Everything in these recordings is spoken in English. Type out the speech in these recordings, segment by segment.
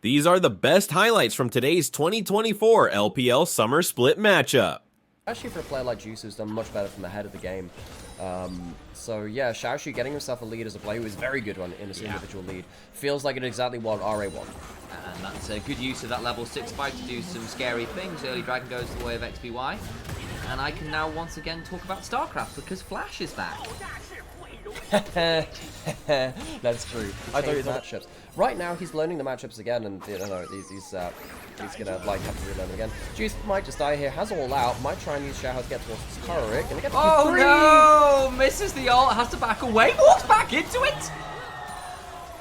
These are the best highlights from today's 2024 LPL Summer Split matchup. Actually, for a player like Juice, who's done much better from the head of the game. So yeah, Xiaoxu getting himself a lead as a player who is very good in this individual lead. Feels like it exactly what RA want. And that's a good use of that level 6 spike to do some scary things. Early Dragon goes the way of XBY. And I can now once again talk about StarCraft because Flash is back. That's true. I thought it was matchups. Right now, he's learning the matchups again, and you know, he's gonna like have to relearn them again. Juice might just die here. Has all out. Might try and use Xiao to get towards his turret. Gonna get oh no! Misses the ult. Has to back away. Walks back into it.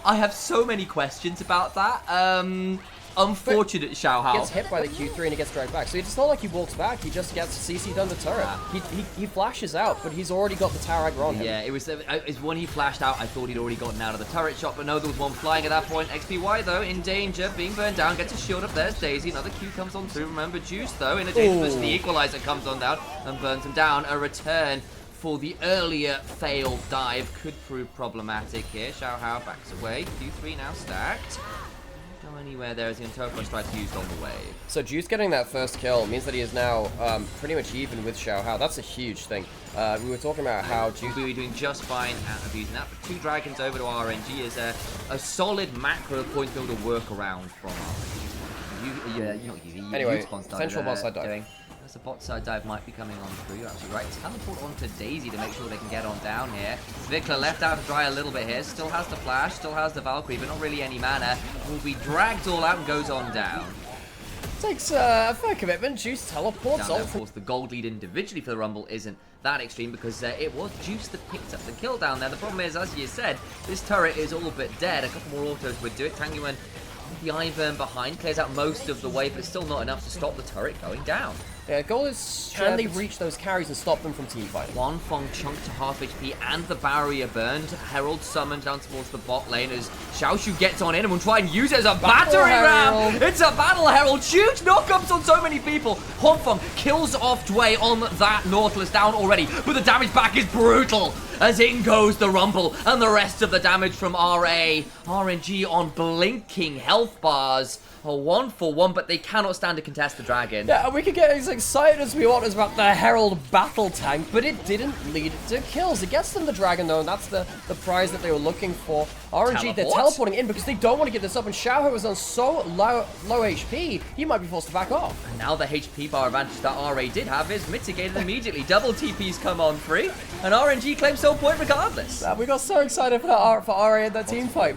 I have so many questions about that. Unfortunate Xiao. Gets hit by the Q3 and he gets dragged back. So it's not like he walks back, he just gets CC'd on the turret. He flashes out, but he's already got the tower aggro on him. Yeah, it was when he flashed out, I thought he'd already gotten out of the turret shot, but no, there was one flying at that point. XPY though, in danger, being burned down, gets his shield up, there's Daisy, another Q comes on through. Remember, Juice though, in a dangerous, the equalizer comes on down and burns him down. A return for the earlier failed dive could prove problematic here. Xiao Hao backs away, Q3 now stacked. Go anywhere there as the Interpol strikes used on the wave. So Juice getting that first kill means that he is now pretty much even with Xiao Hao. That's a huge thing. We were talking about how Juice will be doing just fine at abusing that, but 2 dragons over to RNG is a solid macro point to be able to work around from RNG. Anyway, central bot side dive. The bot side dive might be coming on through. You're absolutely right. Teleport onto Daisy to make sure they can get on down here. Vikla left out to dry a little bit here. Still has the flash, still has the Valkyrie, but not really any mana. Will be dragged all out and goes on down. Takes a fair commitment. Juice teleports. Of course, the gold lead individually for the Rumble isn't that extreme because it was Juice that picked up the kill down there. The problem is, as you said, this turret is all but dead. A couple more autos would do it. Tang Yuan, the Ivern behind, clears out most of the way, but still not enough to stop the turret going down. Yeah, goal is, can they reach those carries and stop them from teamfighting? Wanfeng chunked to half HP and the barrier burned. Herald summoned down towards the bot lane as Xiaoxu gets on in and will try and use it as a battering ram. It's a battle herald. Huge knockups on so many people. Wanfeng kills off Dway on that Nautilus down already, but the damage back is brutal as in goes the Rumble and the rest of the damage from RA. RNG on blinking health bars. A 1-for-1, but they cannot stand to contest the dragon. Yeah, we could get as excited as we want about the Herald battle tank, but it didn't lead to kills. It gets them the dragon though, and that's the prize that they were looking for. RNG, they're teleporting in because they don't want to give this up, and Xiao was on so low HP, he might be forced to back off. And now the HP bar advantage that RA did have is mitigated immediately. Double TPs come on free, and RNG claims sole point regardless. We got so excited for RA in that team fight.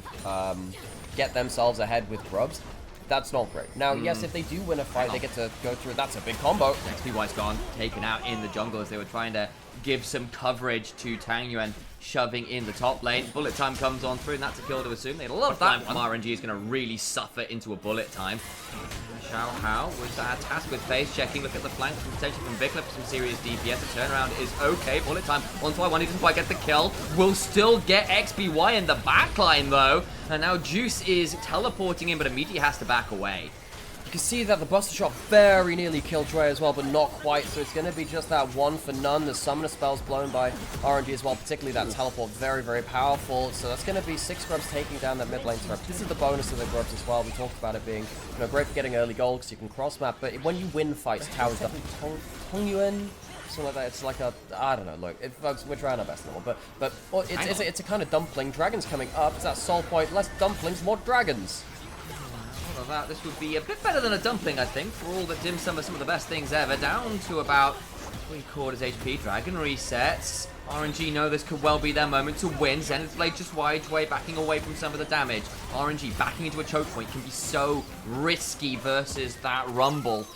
Get themselves ahead with grubs. That's not great. Now, yes, if they do win a fight, they get to go through. That's a big combo. XPY's gone, taken out in the jungle as they were trying to give some coverage to Tang Yuan, shoving in the top lane. Bullet time comes on through, and that's a kill to assume. They'd love that. RNG is going to really suffer into a bullet time. Xiao Hao with that task with face checking. Look at the flank from potentially from Vikla for some serious DPS. The turnaround is okay. Bullet time on 2-1. He doesn't quite get the kill. Will still get XBY in the backline though. And now Juice is teleporting in, but immediately has to back away. You can see that the Buster Shot very nearly killed Dre as well, but not quite. So it's going to be just that 1 for none. The Summoner spells blown by RNG as well, particularly that teleport. Very, very powerful. So that's going to be 6 grubs taking down that mid lane turret. This is the bonus of the grubs as well. We talked about it being, you know, great for getting early gold because you can cross map. But when you win fights, towers up. Tang Yuan, something like that. It's like a, I don't know. Look, folks, we're trying our best now, but well, it's a kind of dumpling. Dragons coming up. It's that soul point. Less dumplings, more dragons. That this would be a bit better than a dumpling, I think, for all that Dim Sum are some of the best things ever. Down to about 3/4 HP. Dragon resets. RNG know this could well be their moment to win. Zenith Blade just wide way, backing away from some of the damage. RNG backing into a choke point can be so risky versus that Rumble.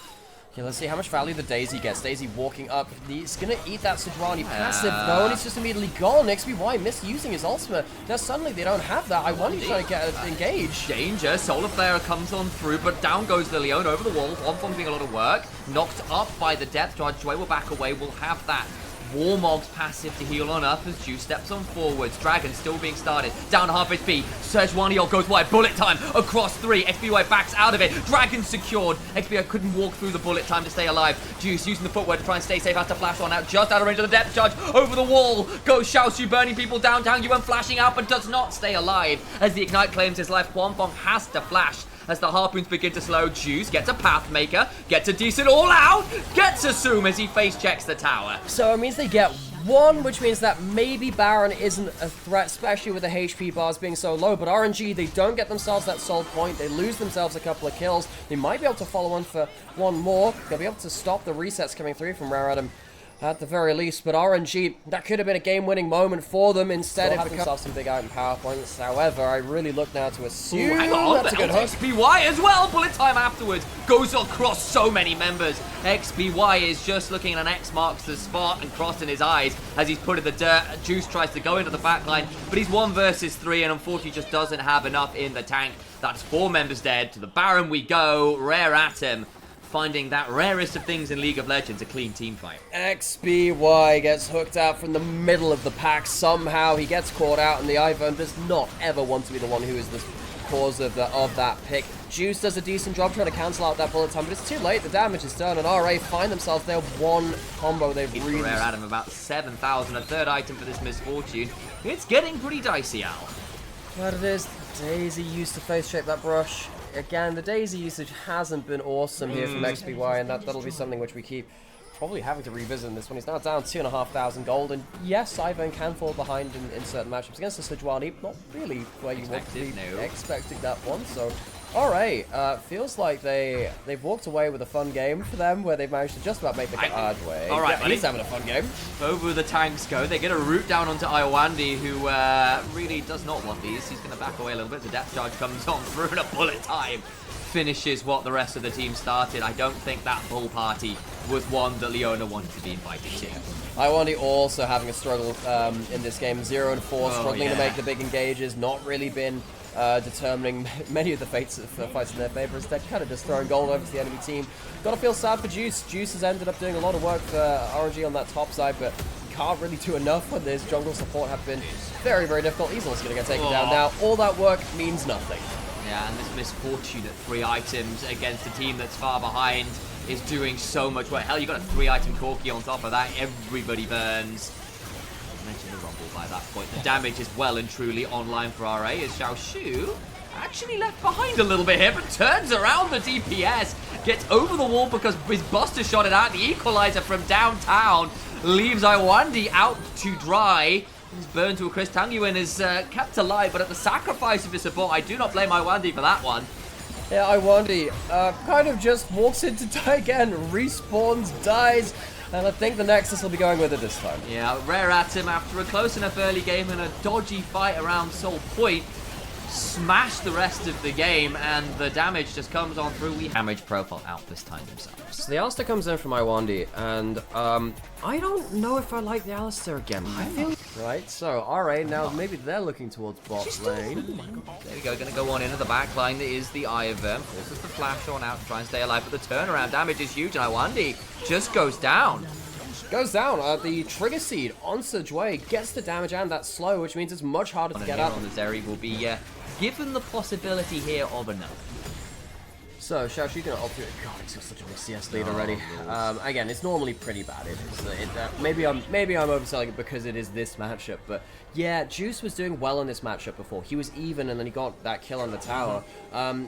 Okay, let's see how much value the Daisy gets. Daisy walking up. He's going to eat that Sejuani passive, though, and he's just immediately gone. XBY misusing his ultimate. Now, suddenly, they don't have that. I wonder he's trying to get engaged. Danger. Solar Flare comes on through, but down goes the Leon over the wall. Wanfeng doing a lot of work. Knocked up by the Depth Charge. Dway will back away. We'll have that Warmog's passive to heal on up as Juice steps on forwards. Dragon still being started. Down to half HP. Sejuani goes wide. Bullet time across 3. XBY backs out of it. Dragon secured. XBY couldn't walk through the bullet time to stay alive. Juice using the footwork to try and stay safe. Has to flash on out. Just out of range of the depth charge. Over the wall goes Xiaoxu, burning people down. Tang Yuan flashing out but does not stay alive as the Ignite claims his life. Wanfeng has to flash as the Harpoons begin to slow. Juice gets a Pathmaker, gets a decent all-out, gets a Zoom as he face-checks the tower. So it means they get one, which means that maybe Baron isn't a threat, especially with the HP bars being so low. But RNG, they don't get themselves that soul point. They lose themselves a couple of kills. They might be able to follow on for one more. They'll be able to stop the resets coming through from Rare Adam at the very least. But RNG, that could have been a game-winning moment for them. Instead, it becomes some big item power points. However, I really look now to assume hang on, that's a good hook. XBY as well. Bullet time afterwards goes across so many members. XBY is just looking at an X marks the spot and crossing his eyes as he's put in the dirt. Juice tries to go into the backline, but he's 1 versus 3 and unfortunately just doesn't have enough in the tank. That's 4 members dead. To the Baron we go. Rare Atom finding that rarest of things in League of Legends, a clean team fight. XBY gets hooked out from the middle of the pack somehow. He gets caught out, and the Ivern does not ever want to be the one who is the cause of that pick. Juice does a decent job trying to cancel out that bullet time, but it's too late. The damage is done, and RA find themselves their one combo they've really... Rare Adam about 7,000, a third item for this misfortune. It's getting pretty dicey, Al. But it is. Daisy used to face shape that brush. Again, the Daisy usage hasn't been awesome here from XBY, and that'll be something which we keep probably having to revisit in this one. He's now down 2,500 gold, and yes, Ivern can fall behind in certain matchups. Against the Sejuani, not really where you want to be expecting that one, so... Alright, feels like they've walked away with a fun game for them, where they've managed to just about make the hard way. Alright, yeah, he's having a fun game. Over the tanks go. They get a root down onto Iowandi, who really does not want these. He's going to back away a little bit. The depth charge comes on through, and a bullet time finishes what the rest of the team started. I don't think that bull party was one that Leona wanted to be invited to. Iowandi also having a struggle in this game. 0 and 4, struggling to make the big engages, not really been determining many of the fights in their favor. Instead, kind of just throwing gold over to the enemy team. Gotta feel sad for Juice. Juice has ended up doing a lot of work for RNG on that top side, but can't really do enough when this jungle support have been very, very difficult. He's also going to get taken down now. All that work means nothing. Yeah, and this misfortune at 3 items against a team that's far behind is doing so much work. Hell, you got a 3-item Corki on top of that. Everybody burns. I mentioned the rumble by that point. The damage is well and truly online for RA as Xiaoshu actually left behind a little bit here, but turns around the DPS, gets over the wall because his Buster shot it out. The equalizer from downtown leaves Iowandi out to dry. He's burned to a crisp. Tangyuan is kept alive, but at the sacrifice of his support, I do not blame Iowandi for that one. Yeah, Iowandi kind of just walks in to die again, respawns, dies, and I think the Nexus will be going with it this time. Yeah, Rare Atom, after a close enough early game and a dodgy fight around Soul Point, smash the rest of the game, and the damage just comes on through. We damage profile out this time themselves. So the Alistair comes in from Iowandi, and I don't know if I like the Alistair again. I feel right. So RA now maybe they're looking towards bot lane. Oh my God. There we go. Going to go on into the back line. That is the Ivern. Forces the flash on out to try and stay alive, but the turnaround damage is huge, and Iowandi just goes down. Goes down. The Trigger Seed on Sejuani gets the damage and that slow, which means it's much harder to get up. On the Zeri will be given the possibility here of another. So, Xiaoshu gonna ultimate. God, he's got such a big CS lead already. Again, it's normally pretty bad. Maybe I'm overselling it because it is this matchup, but yeah, Juice was doing well in this matchup before. He was even, and then he got that kill on the tower.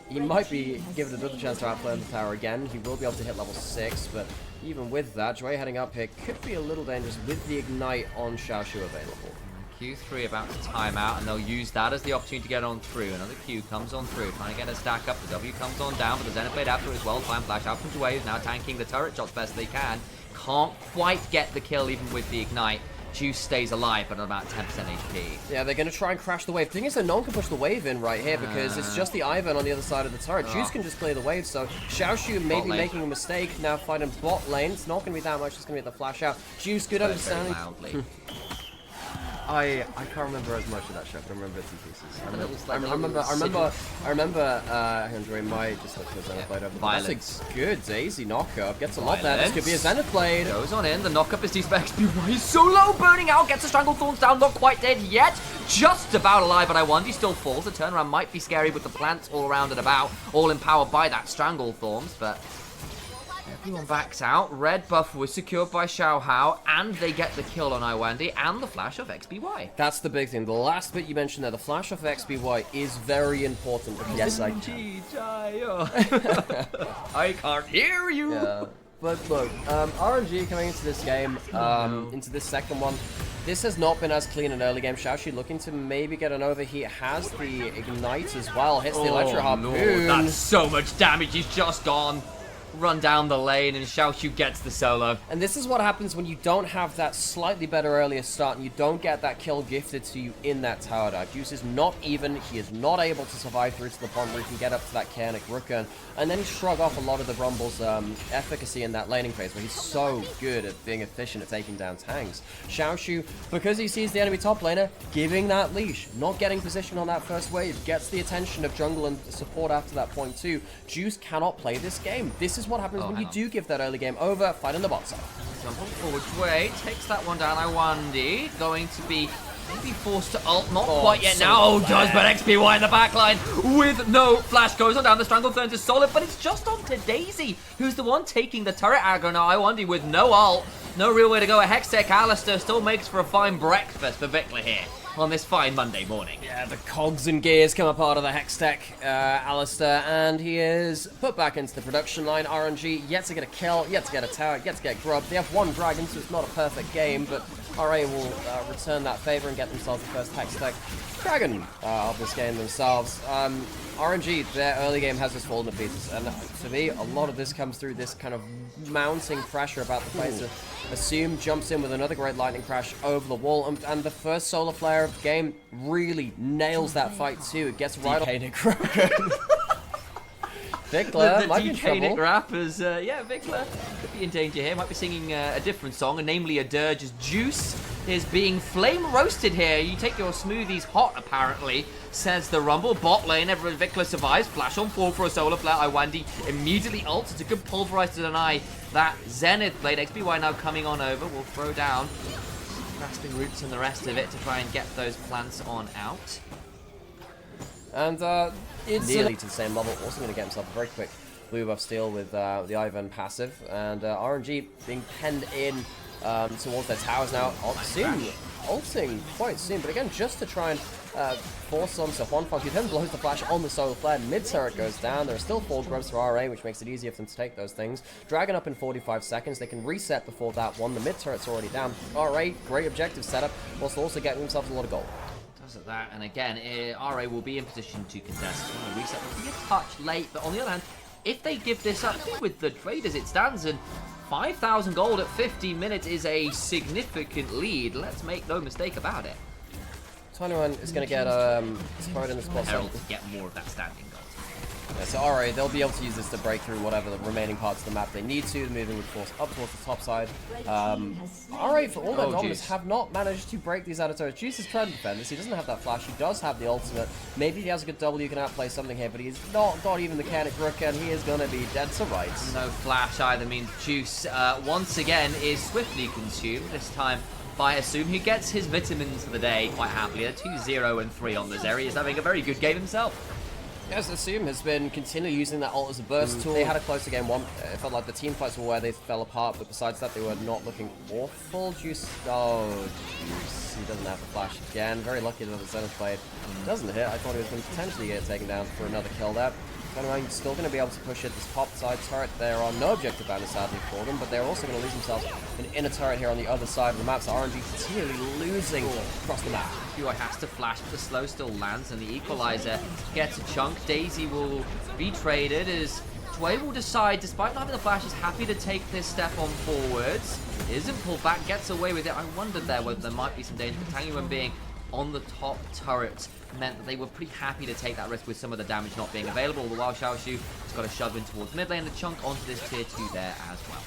He might be given another chance to outplay on the tower again. He will be able to hit level 6, but even with that, Dre heading up here could be a little dangerous with the Ignite on Xiaoshu available. Q3 about to time out, and they'll use that as the opportunity to get on through. Another Q comes on through, trying to get a stack up. The W comes on down, but the Xenoblade after his well-timed flash out from Dwayne, who's now tanking the turret shots best they can. Can't quite get the kill even with the Ignite. Juice stays alive, but at about 10% HP. Yeah, they're going to try and crash the wave. The thing is that no one can push the wave in right here because it's just the Ivern on the other side of the turret. Juice can just clear the wave, so Xiaoshu may be making a mistake now fighting bot lane. It's not going to be that much, it's going to be the flash out. Juice, good understanding. I can't remember as much of that show, but I remember bits and pieces. I remember Andre might just look for a Xenoblade over. That's a good Daisy knockup. Gets a lot there. This could be a Xenoblade. Goes on in. The knockup is decent. XBY is so low, burning out. Gets the Strangle Thorns down. Not quite dead yet. Just about alive, but Iowandi still falls. The turnaround might be scary with the plants all around and about, all empowered by that Strangle Thorns, but Everyone backs out. Red buff was secured by Xiao Hao, and they get the kill on Iwandi and the flash of XBY. That's the big thing. The last bit you mentioned there, the flash of XBY, is very important. Because yes, I can. I can't hear you. Yeah. But look, RNG coming into this game, into this second one, this has not been as clean an early game. Xiaoxi looking to maybe get an overheat, has the ignite as well, hits the electro harpoon. That's so much damage. He's just gone. Run down the lane, and Xiaoxu gets the solo. And this is what happens when you don't have that slightly better earlier start, and you don't get that kill gifted to you in that tower dive. Juice is not even, he is not able to survive through to the point where he can get up to that chaotic Rooken, and then he shrug off a lot of the Rumble's efficacy in that laning phase, where he's so good at being efficient at taking down tanks. Xiaoxu, because he sees the enemy top laner, giving that leash, not getting position on that first wave, gets the attention of jungle and support after that point too. Juice cannot play this game. This is what happens when you do give that early game over. Fight on the bot side. Jump on forward way, takes that one down. Iwandi going to be maybe forced to ult, not quite yet. So now does, but XBY in the backline with no flash goes on down. The strangle turns is solid, but it's just on to Daisy, who's the one taking the turret aggro now. Iwandi with no ult, no real way to go. A Hextech Alistair still makes for a fine breakfast for Vikla here on this fine Monday morning. Yeah, the cogs and gears come apart of the Hextech Alistair, and he is put back into the production line. RNG yet to get a kill, yet to get a tower, yet to get grubbed. They have one dragon, so it's not a perfect game, but RA will return that favor and get themselves the first Hextech dragon of this game themselves. RNG, their early game has just fallen to pieces, and to me, a lot of this comes through this kind of mounting pressure about the place. So Assume jumps in with another great lightning crash over the wall, and the first solar flare of the game really nails that fight too. It gets right on Vikla might be in trouble. Rappers, yeah, Vikla could be in danger here. Might be singing a different song, namely a dirge as Juice is being flame roasted here. You take your smoothies hot, apparently, says the Rumble. Bot lane, everyone, Vikla survives. Flash on forward for a solar flare. Iwandi immediately ults. It's a good pulverize to deny that Zenith blade. XBY now coming on over. Will throw down grasping roots and the rest of it to try and get those plants on out. And it's nearly to the same level. Also going to get himself a very quick blue buff steal with the Ivan passive. And RNG being penned in towards their towers now. Ulting quite soon, but again, just to try and force on to Juan Funk. He then blows the flash on the solar flare. Mid turret goes down. There are still 4 grubs for RA, which makes it easier for them to take those things. Dragon up in 45 seconds. They can reset before that one. The mid turret's already down. RA, great objective setup, whilst also getting themselves a lot of gold. At that, and again, RA will be in position to contest. Reset will be a touch late, but on the other hand, if they give this up with the trade as it stands, and 5,000 gold at 15 minutes is a significant lead, let's make no mistake about it. 21 is going to get thrown in the spot. Herald to get more of that standing gold. Yeah, so RA, they'll be able to use this to break through whatever the remaining parts of the map they need to, moving with force up towards the top side. RA, for all their dominance, have not managed to break these out of turrets. Juice is trying to defend this. He doesn't have that flash. He does have the ultimate. Maybe he has a good W, can outplay something here, but he's not got even the mechanic rook, and he is going to be dead to rights. No flash either means Juice, once again, is swiftly consumed, this time by Assume, who gets his vitamins for the day quite happily. A 2-0 and 3 on this area. He's having a very good game himself. Yes, Assume has been continually using that ult as a burst tool. They had a closer game one. It felt like the team fights were where they fell apart, but besides that, they were not looking awful. Juice, Juice, he doesn't have the flash again. Very lucky that the Zenith blade doesn't hit. I thought he was going to potentially get taken down for another kill there. Anyway, still going to be able to push it. This top side turret, there are no objective banners sadly for them, but they're also going to lose themselves an inner turret here on the other side of the map. So RNG continually losing across the map. QI has to flash, but the slow still lands, and the equalizer gets a chunk. Daisy will be traded as Tway will decide, despite not having the flash, is happy to take this step on forwards. Isn't pulled back, gets away with it. I wondered there whether there might be some danger, but Tangyuan being on the top turret meant that they were pretty happy to take that risk with some of the damage not being available. The Wild Xiaoxu has got a shove in towards mid lane, the chunk onto this tier 2 there as well.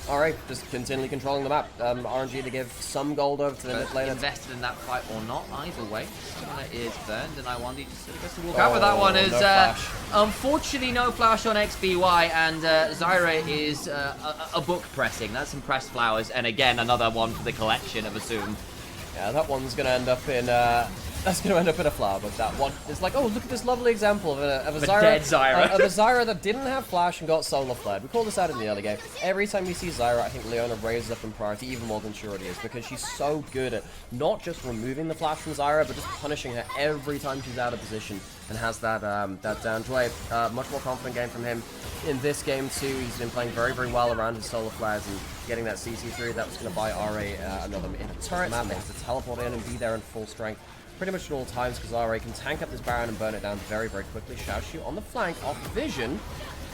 Alright, just continually controlling the map. RNG to give some gold over to the mid lane. Invested in that fight or not, either way. Summoner is burned, and Iwandi just sort of gets to walk out with that one. As unfortunately, no flash on XBY, and Zyra is a book pressing. That's some pressed flowers, and again, another one for the collection of Assume. Yeah, that one's going to end up in That's going to end up in a flower, but that one is like, oh, look at this lovely example of a Zyra, dead Zyra. of a Zyra that didn't have flash and got solar flared. We called this out in the early game. Every time we see Zyra, I think Leona raises up in priority even more than she already is, because she's so good at not just removing the flash from Zyra, but just punishing her every time she's out of position and has that that down. Joy, much more confident game from him in this game too. He's been playing very, very well around his solar flares and getting that CC3. That was going to buy RA another in a turret. They have to teleport in and be there in full strength pretty much at all times, because RA can tank up this Baron and burn it down very, very quickly. Xiaoshu on the flank, off vision.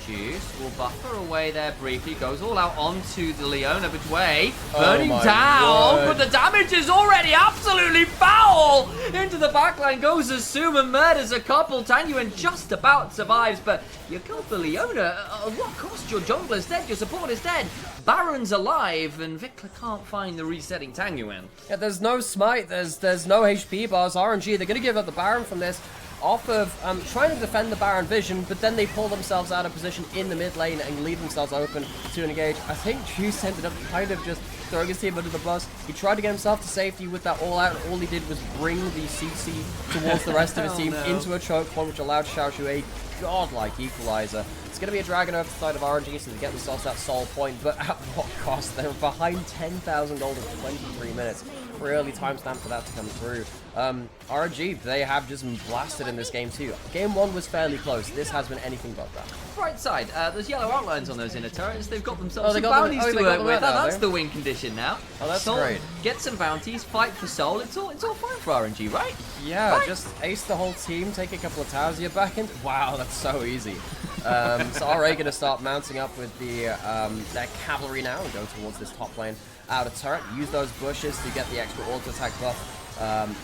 Juice will buffer away there briefly, goes all out onto the Leona Betway, burning down, but the damage is already absolutely foul! Into the backline goes Asuma, murders a couple, Tanyuan just about survives, but you killed the Leona, at what cost? Your jungler's dead, your support is dead, Baron's alive, and Vikla can't find the resetting Tanyuan. Yeah, there's no smite, there's no HP bars. RNG, they're going to give up the Baron from this, off of trying to defend the Baron vision, but then they pull themselves out of position in the mid lane and leave themselves open to engage. I think Juice ended up kind of just throwing his team under the bus. He tried to get himself to safety with that all out, and all he did was bring the CC towards the rest of his team into a choke point, which allowed Xiaoshu a godlike equalizer. It's going to be a dragon over the side of RNG, so they get themselves that soul point, but at what cost? They're behind 10,000 gold in 23 minutes. Really timestamp for that to come through. RNG, they have just been blasted in this game too. Game 1 was fairly close. This has been anything but that. Right side, there's yellow outlines on those inner turrets. They've got themselves some got bounties them, to work with. now, That's the win condition now. Oh, that's Soul, great. Get some bounties, fight for soul. It's all fine for RNG, right? Yeah, right. Just ace the whole team, take a couple of towers, you're back in. Wow, that's so easy. So RA going to start mounting up with their cavalry now and go towards this top lane outer turret. Use those bushes to get the extra auto attack buff.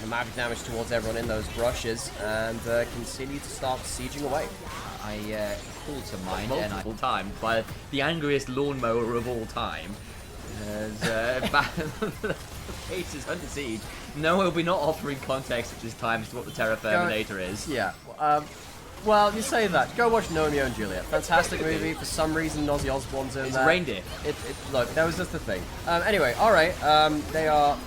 The magic damage towards everyone in those brushes, and continue to start sieging away. I call to mind all time by the angriest lawnmower of all time. As the base is under siege. No, we'll be not offering context at this time as to what the Terra Terminator is. Yeah. Well, you say that. Go watch Romeo and Juliet. Fantastic movie. For some reason, Ozzy Osbourne's in It's there. reindeer. Look, that was just the thing. Anyway, alright. They are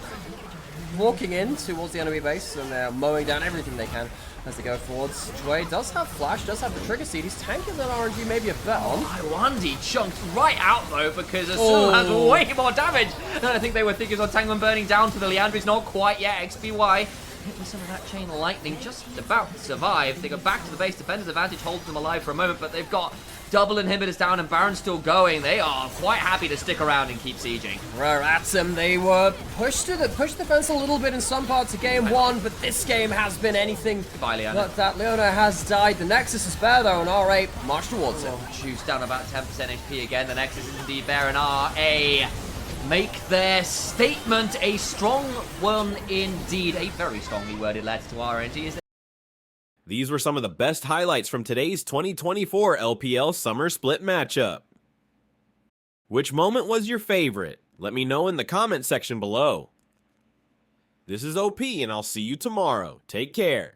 walking in towards the enemy base, and they're mowing down everything they can as they go forwards. Joy does have flash, does have the trigger seed. He's tanking that RNG maybe a bit on. Iwandi chunked right out though, because Asuma has way more damage than I think they were thinking. On Tangman burning down to the Leandry's not quite yet. XBY hit with some of that chain lightning, just about to survive. They go back to the base. Defender's advantage holds them alive for a moment, but they've got double inhibitors down and Baron's still going. They are quite happy to stick around and keep sieging. Ratsum, they were pushed the fence a little bit in some parts of game 1, but this game has been anything Goodbye, Leona. but that. Leona has died. The Nexus is bare though, and RA march towards it. Juice down about 10% HP again. The Nexus is indeed bare, and RA make their statement a strong one indeed. A very strongly worded letter to RNG. These were some of the best highlights from today's 2024 LPL Summer Split matchup. Which moment was your favorite? Let me know in the comment section below. This is OP, and I'll see you tomorrow. Take care.